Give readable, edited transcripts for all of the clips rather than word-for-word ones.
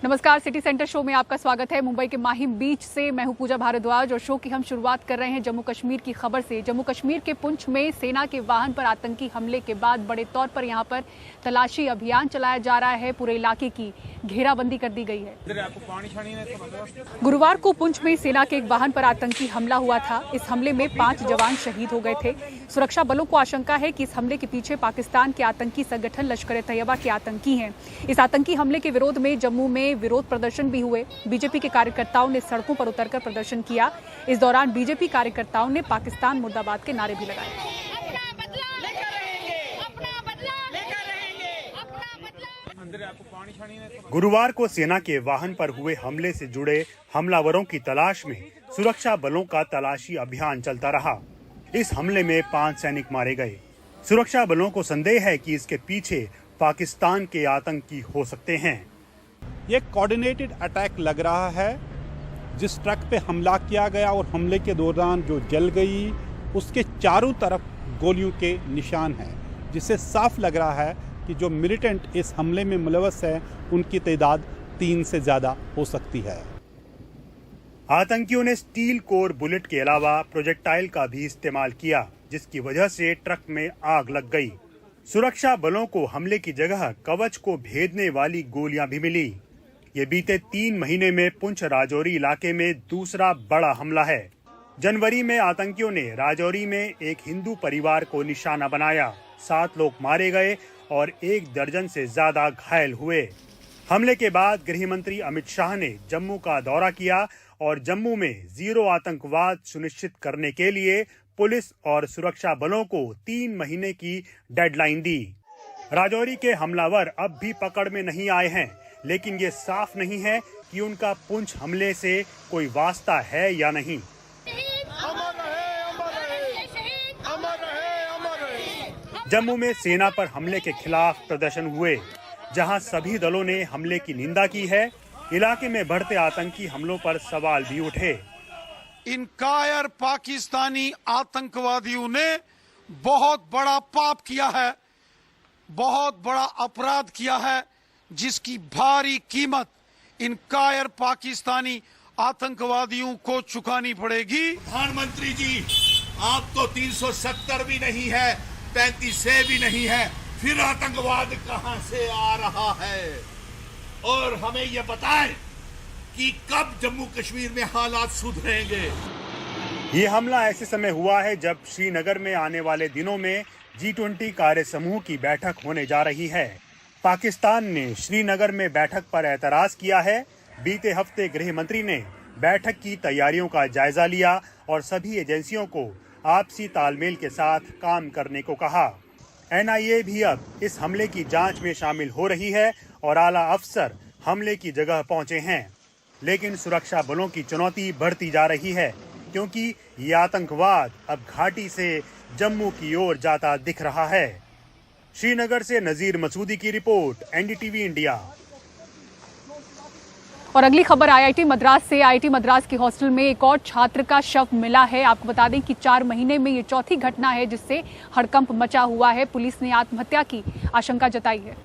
नमस्कार, city centre show में आपका स्वागत है। मुंबई के माहिम बीच से मैं हूं पूजा भारद्वाज और शो की हम शुरुआत कर रहे हैं जम्मू कश्मीर की खबर से। जम्मू कश्मीर के पुंछ में सेना के वाहन पर आतंकी हमले के बाद बड़े तौर पर यहां पर तलाशी अभियान चलाया जा रहा है। पूरे इलाके की घेराबंदी कर दी गई है। गुरुवार को पुंछ में सेना के एक वाहन पर आतंकी हमला हुआ था। इस हमले में 5 जवान शहीद हो गए थे। सुरक्षा बलों को आशंका है कि इस हमले के पीछे पाकिस्तान के आतंकी संगठन लश्कर-ए-तैयबा के आतंकी हैं। इस आतंकी हमले के विरोध में जम्मू में विरोध प्रदर्शन भी हुए। बीजेपी के कार्यकर्ताओं ने सड़कों पर उतरकर प्रदर्शन किया। इस दौरान बीजेपी कार्यकर्ताओं ने पाकिस्तान मुर्दाबाद के नारे भी लगाए। गुरुवार को सेना के वाहन पर हुए हमले से जुड़े हमलावरों की तलाश में सुरक्षा बलों का तलाशी अभियान चलता रहा। इस हमले में 5 सैनिक मारे गए। सुरक्षा बलों को संदेह है कि इसके पीछे पाकिस्तान के आतंकी हो सकते हैं। ये कोऑर्डिनेटेड अटैक लग रहा है। जिस ट्रक पे हमला किया गया और हमले के दौरान जो जल गई, उसके चारों तरफ गोलियों के निशान हैं, जिससे साफ लग रहा है कि जो मिलिटेंट इस हमले में मुलव्वस है उनकी तादाद 3 से ज़्यादा हो सकती है। आतंकियों ने स्टील कोर बुलेट के अलावा प्रोजेक्टाइल का भी इस्तेमाल किया, जिसकी वजह से ट्रक में आग लग गई। सुरक्षा बलों को हमले की जगह कवच को भेदने वाली गोलियां भी मिली। ये बीते 3 महीने में पुंछ राजौरी इलाके में दूसरा बड़ा हमला है। जनवरी में आतंकियों ने राजौरी में एक हिंदू परिवार को निशाना बनाया। 7 लोग मारे गए और 1 दर्जन से ज्यादा घायल हुए। हमले के बाद गृह मंत्री अमित शाह ने जम्मू का दौरा किया और जम्मू में जीरो आतंकवाद सुनिश्चित करने के लिए पुलिस और सुरक्षा बलों को 3 महीने की डेडलाइन दी। राजौरी के हमलावर अब भी पकड़ में नहीं आए हैं, लेकिन ये साफ नहीं है कि उनका पुंछ हमले से कोई वास्ता है या नहीं। जम्मू में सेना पर हमले के खिलाफ प्रदर्शन हुए, जहां सभी दलों ने हमले की निंदा की है। इलाके में बढ़ते आतंकी हमलों पर सवाल भी उठे। इन कायर पाकिस्तानी आतंकवादियों ने बहुत बड़ा पाप किया है, बहुत बड़ा अपराध किया है, जिसकी भारी कीमत इन कायर पाकिस्तानी आतंकवादियों को चुकानी पड़ेगी। प्रधानमंत्री जी, आप तो 370 भी नहीं है, 35 से भी नहीं है, फिर आतंकवाद कहां से आ रहा है? और हमें यह बताएं कि कब जम्मू कश्मीर में हालात सुधरेंगे। ये हमला ऐसे समय हुआ है जब श्रीनगर में आने वाले दिनों में G20 कार्य समूह की बैठक होने जा रही है। पाकिस्तान ने श्रीनगर में बैठक पर एतराज किया है। बीते हफ्ते गृह मंत्री ने बैठक की तैयारियों का जायजा लिया और सभी एजेंसियों को आपसी तालमेल के साथ काम करने को कहा। NIA भी अब इस हमले की जांच में शामिल हो रही है और आला अफसर हमले की जगह पहुंचे हैं। लेकिन सुरक्षा बलों की चुनौती बढ़ती जा रही है, क्योंकि ये आतंकवाद अब घाटी से जम्मू की ओर जाता दिख रहा है। श्रीनगर से नजीर मसूदी की रिपोर्ट, NDTV इंडिया। और अगली खबर IIT मद्रास से। IIT मद्रास के हॉस्टल में एक और छात्र का शव मिला है। आपको बता दें कि 4 महीने में ये चौथी घटना है जिससे हड़कंप मचा हुआ है। पुलिस ने आत्महत्या की आशंका जताई है।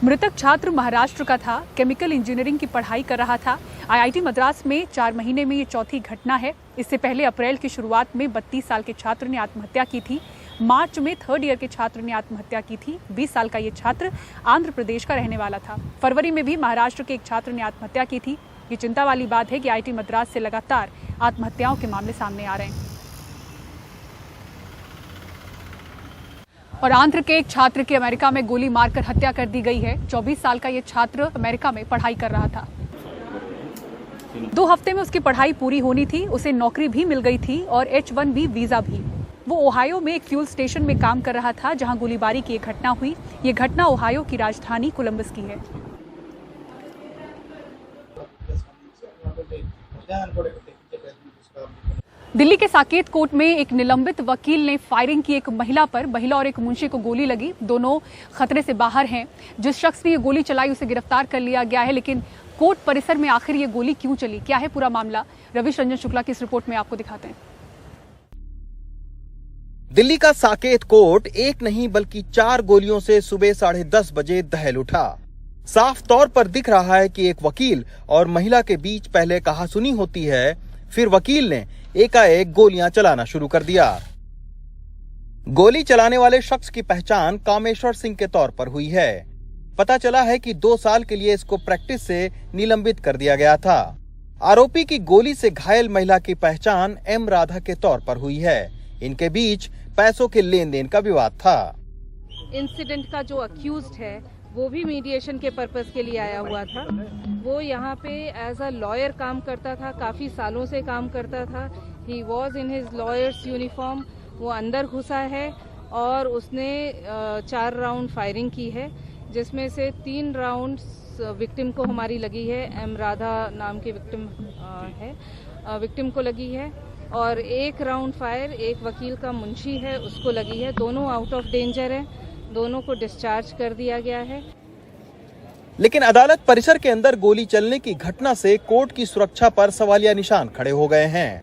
मृतक छात्र महाराष्ट्र का था, केमिकल इंजीनियरिंग की पढ़ाई कर रहा था। IIT मद्रास में 4 महीने में ये चौथी घटना है। इससे पहले अप्रैल की शुरुआत में 32 साल के छात्र ने आत्महत्या की थी। मार्च में 3rd ईयर के छात्र ने आत्महत्या की थी। 20 साल का ये छात्र आंध्र प्रदेश का रहने वाला था। फरवरी में भी महाराष्ट्र के एक छात्र ने आत्महत्या की थी। ये चिंता वाली बात है कि IIT मद्रास से लगातार आत्महत्याओं के मामले सामने आ रहे हैं। और आंध्र के एक छात्र की अमेरिका में गोली मारकर हत्या कर दी गई है। 24 साल का ये छात्र अमेरिका में पढ़ाई कर रहा था। 2 हफ्ते में उसकी पढ़ाई पूरी होनी थी। उसे नौकरी भी मिल गई थी और H1B वीजा भी। वो ओहायो में एक फ्यूल स्टेशन में काम कर रहा था, जहां गोलीबारी की एक घटना हुई। ये घटना ओहायो की राजधानी कोलंबस की है। दिल्ली के साकेत कोर्ट में एक निलंबित वकील ने फायरिंग की। एक महिला और एक मुंशी को गोली लगी। दोनों खतरे से बाहर हैं। जिस शख्स ने ये गोली चलाई उसे गिरफ्तार कर लिया गया है, लेकिन कोर्ट परिसर में आखिर ये गोली क्यों चली, क्या है पूरा मामला, रविश रंजन शुक्ला की इस रिपोर्ट में आपको दिखाते हैं। दिल्ली का साकेत कोर्ट एक नहीं बल्कि 4 गोलियों से सुबह 10:30 बजे दहल उठा। साफ तौर पर दिख रहा है कि एक वकील और महिला के बीच पहले कहासुनी होती है, फिर वकील ने एकाएक गोलियां चलाना शुरू कर दिया। गोली चलाने वाले शख्स की पहचान कामेश्वर सिंह के तौर पर हुई है। पता चला है कि 2 साल के लिए इसको प्रैक्टिस से निलंबित कर दिया गया था। आरोपी की गोली से घायल महिला की पहचान एम राधा के तौर पर हुई है। इनके बीच पैसों के लेन देन का विवाद था। इंसिडेंट का जो अक्यूज्ड है वो भी मीडिएशन के पर्पस के लिए आया हुआ था। वो यहाँ पे एज अ लॉयर काम करता था, काफ़ी सालों से काम करता था। He was in his lawyers uniform. वो अंदर घुसा है और उसने 4 राउंड फायरिंग की है, जिसमें से 3 राउंड्स विक्टिम को हमारी लगी है। एम राधा नाम की विक्टिम को लगी है और 1 राउंड फायर एक वकील का मुंशी है उसको लगी है। दोनों आउट ऑफ डेंजर है, दोनों को डिस्चार्ज कर दिया गया है। लेकिन अदालत परिसर के अंदर गोली चलने की घटना से कोर्ट की सुरक्षा पर सवालिया निशान खड़े हो गए हैं।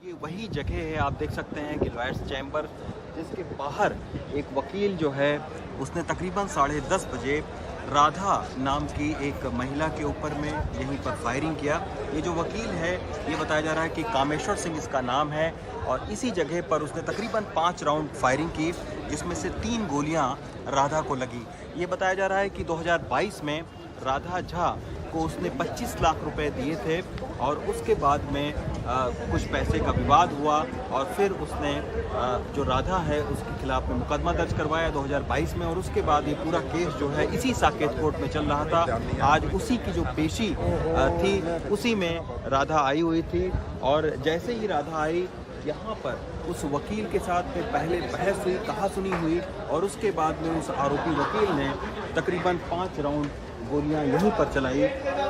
ये वही जगह है, आप देख सकते हैं कि लॉयर्स चैम्बर, जिसके बाहर एक वकील जो है उसने तकरीबन 10:30 बजे राधा नाम की एक महिला के ऊपर में यहीं पर फायरिंग किया। ये जो वकील है ये बताया जा रहा है कि कामेश्वर सिंह इसका नाम है और इसी जगह पर उसने तकरीबन 5 राउंड फायरिंग की, जिसमें से 3 गोलियां राधा को लगी। ये बताया जा रहा है कि 2022 में राधा झा को उसने 25 लाख रुपए दिए थे और उसके बाद में कुछ पैसे का विवाद हुआ और फिर उसने जो राधा है उसके खिलाफ में मुकदमा दर्ज करवाया 2022 में और उसके बाद ये पूरा केस जो है इसी साकेत कोर्ट में चल रहा था। आज उसी की जो पेशी थी उसी में राधा आई हुई थी और जैसे ही राधा आई यहाँ पर उस वकील के साथ में पहले बहस हुई, कहासुनी हुई और उसके बाद में उस आरोपी वकील ने तकरीबन 5 राउंड गोलियां यहीं पर चलाई।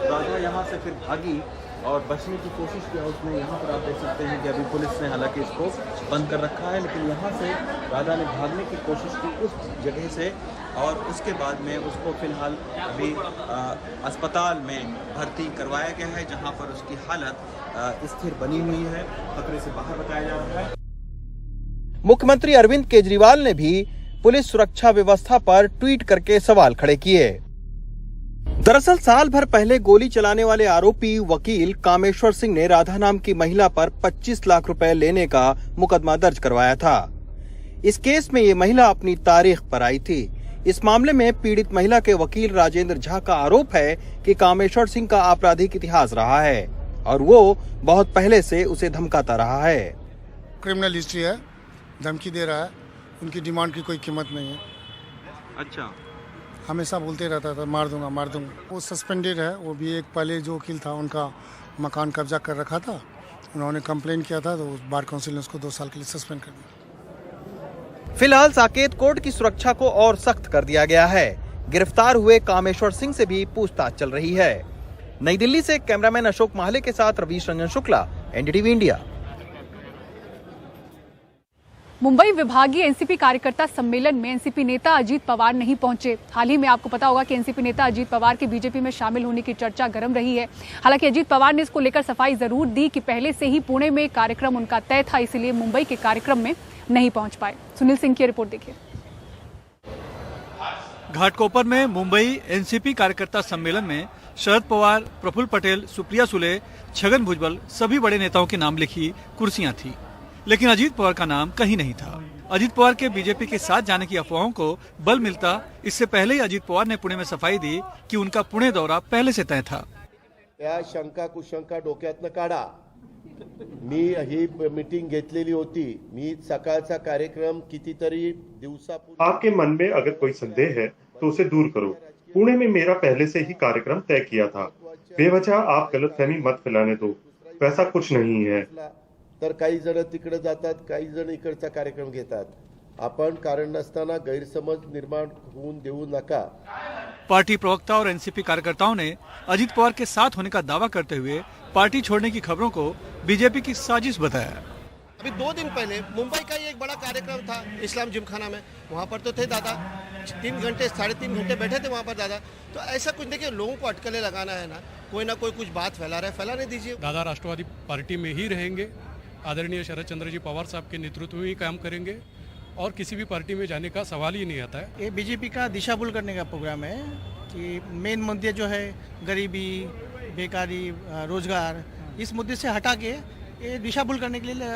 राधा यहाँ से फिर भागी और बचने की कोशिश किया उसने। यहाँ पर आप देख सकते हैं कि अभी पुलिस ने हालांकि इसको बंद कर रखा है, लेकिन यहाँ से राधा ने भागने की कोशिश की उस जगह से और उसके बाद में उसको फिलहाल अभी अस्पताल में भर्ती करवाया गया है, जहाँ पर उसकी हालत स्थिर बनी हुई है, खतरे से बाहर बताया जा रहा है। मुख्यमंत्री अरविंद केजरीवाल ने भी पुलिस सुरक्षा व्यवस्था पर ट्वीट करके सवाल खड़े किए। दरअसल साल भर पहले गोली चलाने वाले आरोपी वकील कामेश्वर सिंह ने राधा नाम की महिला पर 25 लाख रुपए लेने का मुकदमा दर्ज करवाया था। इस केस में ये महिला अपनी तारीख पर आई थी। इस मामले में पीड़ित महिला के वकील राजेंद्र झा का आरोप है कि कामेश्वर सिंह का आपराधिक इतिहास रहा है और वो बहुत पहले से उसे धमकाता रहा है। क्रिमिनल हिस्ट्री है, धमकी दे रहा है, उनकी डिमांड की कोई कीमत नहीं है। अच्छा, हमेशा बोलते रहता था मार दूंगा मार दूंगा। वो सस्पेंडेड है। वो भी एक पहले जो वकील था उनका मकान कब्जा कर रखा था, उन्होंने कंप्लेन किया था तो बार काउंसिल ने उसको 2 साल के लिए सस्पेंड कर दिया। फिलहाल साकेत कोर्ट की सुरक्षा को और सख्त कर दिया गया है। गिरफ्तार हुए कामेश्वर सिंह से भी पूछताछ चल रही है। नई दिल्ली से कैमरामैन अशोक माहले के साथ रवीश रंजन शुक्ला, एनडीटीवी इंडिया। मुंबई विभागीय एनसीपी कार्यकर्ता सम्मेलन में एनसीपी नेता अजीत पवार नहीं पहुंचे। हाल ही में आपको पता होगा कि एनसीपी नेता अजीत पवार के बीजेपी में शामिल होने की चर्चा गर्म रही है। हालांकि अजीत पवार ने इसको लेकर सफाई जरूर दी कि पहले से ही पुणे में कार्यक्रम उनका तय था, इसलिए मुंबई के कार्यक्रम में नहीं पहुंच पाए। सुनील सिंह की रिपोर्ट देखिए। घाटकोपर में मुंबई एनसीपी कार्यकर्ता सम्मेलन में शरद पवार, प्रफुल्ल पटेल, सुप्रिया सुले, छगन भुजबल सभी बड़े नेताओं के नाम लिखी कुर्सियां थी, लेकिन अजीत पवार का नाम कहीं नहीं था। अजीत पवार के बीजेपी के साथ जाने की अफवाहों को बल मिलता इससे पहले ही अजीत पवार ने पुणे में सफाई दी कि उनका पुणे दौरा पहले से तय था। त्या शंका कुशंका डोक्यातनं काढा। मी ही मीटिंग घेतलेली होती। मी सकाळचा कार्यक्रम कितीतरी दिवसापूर्वी। आपके मन में अगर कोई संदेह है तो उसे दूर करो। पुणे में मेरा पहले से ही कार्यक्रम तय किया था। बेवजह आप गलतफहमी मत फैलाने दो, वैसा कुछ नहीं है। तर काही जण तिकडे जातात, काही जण इकडचा कार्यक्रम घेतात। आपण कारण नसताना गैरसमज निर्माण होऊन देऊ नका। पार्टी प्रवक्ता और एनसीपी कार्यकर्ताओं ने अजीत पवार के साथ होने का दावा करते हुए पार्टी छोड़ने की खबरों को बीजेपी की साजिश बताया। अभी 2 दिन पहले मुंबई का ही एक बड़ा कार्यक्रम था इस्लाम जिमखाना में, वहाँ पर तो थे दादा, 3 घंटे 3.5 घंटे बैठे थे वहाँ पर दादा। तो ऐसा कुछ देखिए, लोगों को अटकलें लगाना है ना कोई कुछ बात फैला रहा है, फैलाने दीजिए। दादा राष्ट्रवादी पार्टी में ही रहेंगे, आदरणीय शरद चंद्र जी पवार साहब के नेतृत्व में ही काम करेंगे और किसी भी पार्टी में जाने का सवाल ही नहीं आता है। ये बीजेपी का दिशा भूल करने का प्रोग्राम है। कि मेन मुद्दे जो है गरीबी, बेकारी, रोजगार, इस मुद्दे से हटा के ये दिशा भूल करने के लिए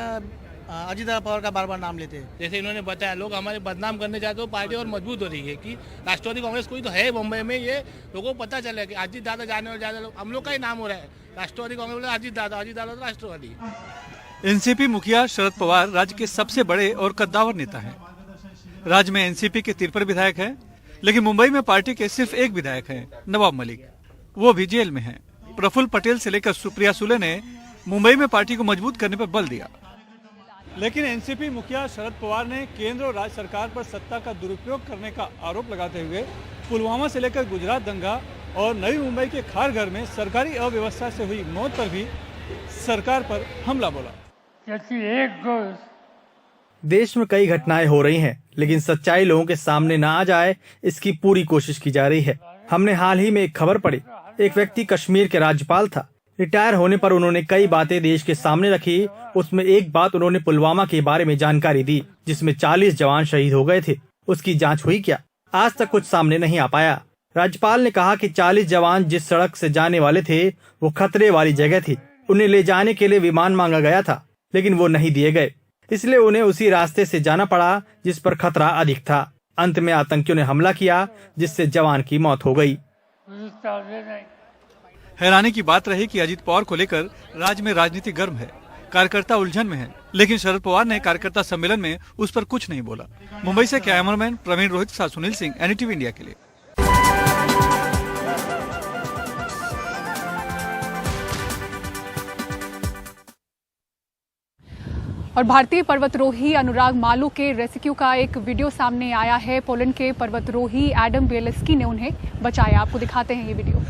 अजीत पवार का बार बार नाम लेते हैं। जैसे इन्होंने बताया, लोग हमारे बदनाम करने जाते हो, पार्टी और मजबूत हो रही है कि राष्ट्रवादी कांग्रेस कोई तो है मुंबई में, ये लोगों को पता चला कि अजीत दादा जाने और ज्यादा हम लोग का ही नाम हो रहा है। राष्ट्रवादी कांग्रेस बोले अजीत दादा तो राष्ट्रवादी। एनसीपी मुखिया शरद पवार राज्य के सबसे बड़े और कद्दावर नेता हैं। राज्य में एनसीपी के 53 विधायक हैं, लेकिन मुंबई में पार्टी के सिर्फ एक विधायक हैं, नवाब मलिक। वो भी जेल में हैं। प्रफुल्ल पटेल से लेकर सुप्रिया सुले ने मुंबई में पार्टी को मजबूत करने पर बल दिया। लेकिन एनसीपी मुखिया शरद पवार ने केंद्र और राज्य सरकार पर सत्ता का दुरुपयोग करने का आरोप लगाते हुए पुलवामा से लेकर गुजरात दंगा और नई मुंबई के खारघर में सरकारी अव्यवस्था से हुई मौत पर भी सरकार पर हमला बोला। देश में कई घटनाएं हो रही हैं, लेकिन सच्चाई लोगों के सामने ना आ जाए, इसकी पूरी कोशिश की जा रही है। हमने हाल ही में एक खबर पढ़ी, एक व्यक्ति कश्मीर के राज्यपाल था। रिटायर होने पर उन्होंने कई बातें देश के सामने रखी। उसमें एक बात उन्होंने पुलवामा के बारे में जानकारी दी, जिसमें 40 जवान शहीद हो गए थे। उसकी जांच हुई क्या? आज तक कुछ सामने नहीं आ पाया। राज्यपाल ने कहा कि 40 जवान जिस सड़क से जाने वाले थे वो खतरे वाली जगह थी। उन्हें ले जाने के लिए विमान मांगा गया था, लेकिन वो नहीं दिए गए, इसलिए उन्हें उसी रास्ते से जाना पड़ा जिस पर खतरा अधिक था। अंत में आतंकियों ने हमला किया, जिससे जवान की मौत हो गई। हैरानी की बात रही कि अजीत पवार को लेकर राज्य में राजनीति गर्म है, कार्यकर्ता उलझन में है, लेकिन शरद पवार ने कार्यकर्ता सम्मेलन में उस पर कुछ नहीं बोला। मुंबई से कैमरामैन प्रवीण रोहित साथ सुनील सिंह, एनडीटीवी इंडिया के लिए। और भारतीय पर्वतरोही अनुराग मालू के रेस्क्यू का एक वीडियो सामने आया है। पोलैंड के पर्वतरोही एडम बिएलस्की ने उन्हें बचाया। आपको दिखाते हैं ये वीडियो।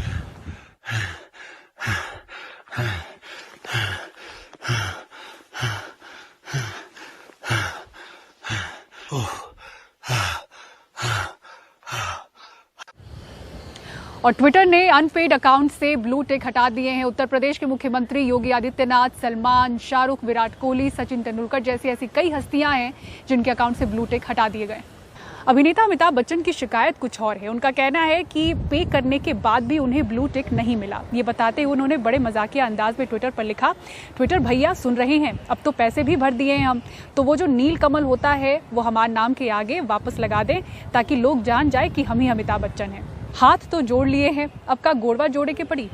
और ट्विटर ने अनपेड अकाउंट से ब्लू टिक हटा दिए हैं। उत्तर प्रदेश के मुख्यमंत्री योगी आदित्यनाथ, सलमान, शाहरुख, विराट कोहली, सचिन तेंदुलकर जैसी ऐसी कई हस्तियां हैं जिनके अकाउंट से ब्लू टिक हटा दिए गए। अभिनेता अमिताभ बच्चन की शिकायत कुछ और है। उनका कहना है कि पे करने के बाद भी उन्हें ब्लू टिक नहीं मिला। ये बताते हुए उन्होंने बड़े मजाकिया अंदाज में ट्विटर पर लिखा, ट्विटर भैया सुन रहे हैं, अब तो पैसे भी भर दिए हैं हम, तो वो जो नील कमल होता है वो हमारे नाम के आगे वापस लगा दें, ताकि लोग जान जाए कि हम ही अमिताभ बच्चन हैं। हाथ तो जोड़ लिए हैं, अब का गोड़वा जोड़े के पड़ी।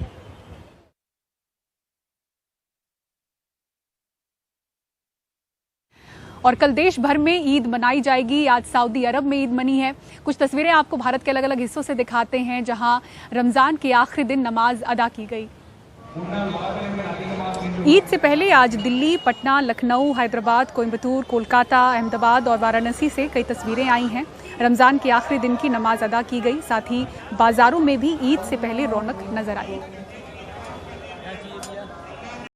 और कल देश भर में ईद मनाई जाएगी। आज सऊदी अरब में ईद मनी है। कुछ तस्वीरें आपको भारत के अलग अलग हिस्सों से दिखाते हैं, जहां रमजान के आखिरी दिन नमाज अदा की गई। ईद से पहले आज दिल्ली, पटना, लखनऊ, हैदराबाद, कोयम्बतूर, कोलकाता, अहमदाबाद और वाराणसी से कई तस्वीरें आई हैं। रमजान के आखिरी दिन की नमाज अदा की गई। साथ ही बाजारों में भी ईद से पहले रौनक नजर आई।